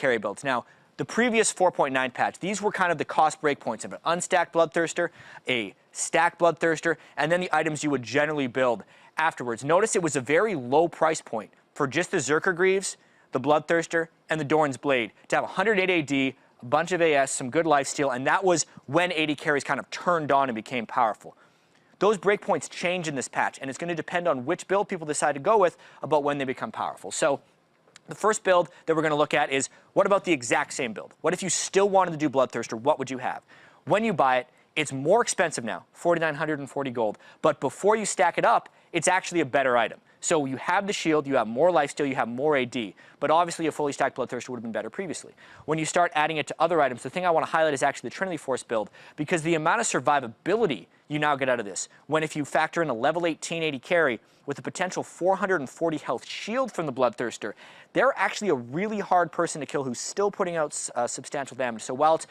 carry builds. Now, the previous 4.9 patch, these were kind of the cost breakpoints of an unstacked Bloodthirster, a stacked Bloodthirster, and then the items you would generally build afterwards. Notice it was a very low price point for just the Zerker Greaves, the Bloodthirster, and the Doran's Blade to have 108 AD, a bunch of AS, some good lifesteal, and that was when AD carries kind of turned on and became powerful. Those breakpoints change in this patch, and it's going to depend on which build people decide to go with about when they become powerful. So the first build that we're going to look at is, what about the exact same build? What if you still wanted to do Bloodthirster? What would you have? When you buy it, it's more expensive now, 4,940 gold. But before you stack it up, it's actually a better item. So you have the shield, you have more lifesteal, you have more AD. But obviously a fully stacked Bloodthirster would have been better previously. When you start adding it to other items, the thing I want to highlight is actually the Trinity Force build, because the amount of survivability you now get out of this, when if you factor in a level 18 AD carry with a potential 440 health shield from the Bloodthirster, they're actually a really hard person to kill who's still putting out substantial damage. So while it's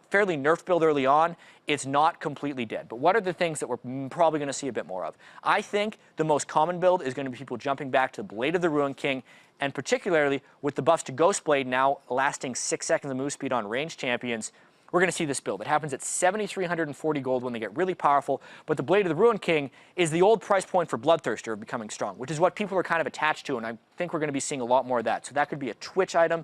fairly nerfed build early on, it's not completely dead. But what are the things that we're probably going to see a bit more of? I think the most common build is going to be people jumping back to the Blade of the Ruin King, and particularly with the buffs to Ghost Blade now lasting 6 seconds of move speed on ranged champions, we're going to see this build. It happens at 7,340 gold when they get really powerful, but the Blade of the Ruin King is the old price point for Bloodthirster of becoming strong, which is what people are kind of attached to, and I think we're going to be seeing a lot more of that. So that could be a Twitch item,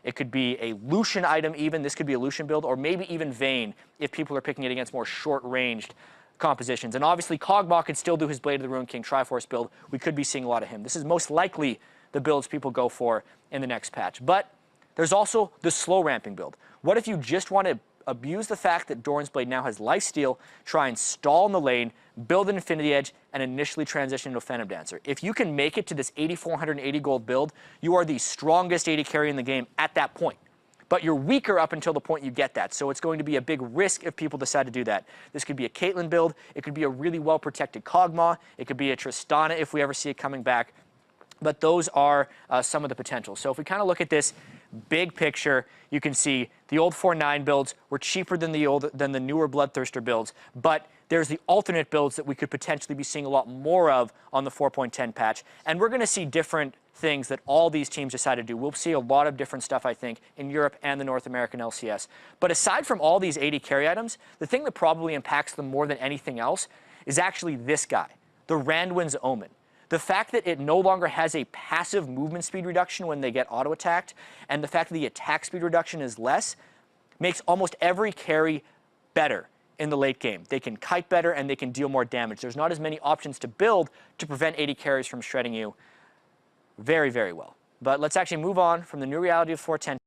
it could be a Lucian item even, this could be a Lucian build, or maybe even Vayne if people are picking it against more short-ranged compositions. And obviously Kog'Maw could still do his Blade of the Ruin King Triforce build. We could be seeing a lot of him. This is most likely the builds people go for in the next patch. But there's also the slow ramping build. What if you just want to abuse the fact that Doran's Blade now has lifesteal, try and stall in the lane, build an Infinity Edge, and initially transition into a Phantom Dancer? If you can make it to this 8,480 gold build, you are the strongest AD carry in the game at that point. But you're weaker up until the point you get that, so it's going to be a big risk if people decide to do that. This could be a Caitlyn build, it could be a really well-protected Kog'Maw, it could be a Tristana if we ever see it coming back. But those are some of the potentials. So if we kind of look at this big picture, you can see the old 4.9 builds were cheaper than the newer Bloodthirster builds, but there's the alternate builds that we could potentially be seeing a lot more of on the 4.10 patch. And we're going to see different things that all these teams decide to do. We'll see a lot of different stuff, I think, in Europe and the North American LCS. But aside from all these AD carry items, the thing that probably impacts them more than anything else is actually this guy, the Randuin's Omen. The fact that it no longer has a passive movement speed reduction when they get auto-attacked, and the fact that the attack speed reduction is less, makes almost every carry better in the late game. They can kite better and they can deal more damage. There's not as many options to build to prevent AD carries from shredding you very, very well. But let's actually move on from the new reality of 4.10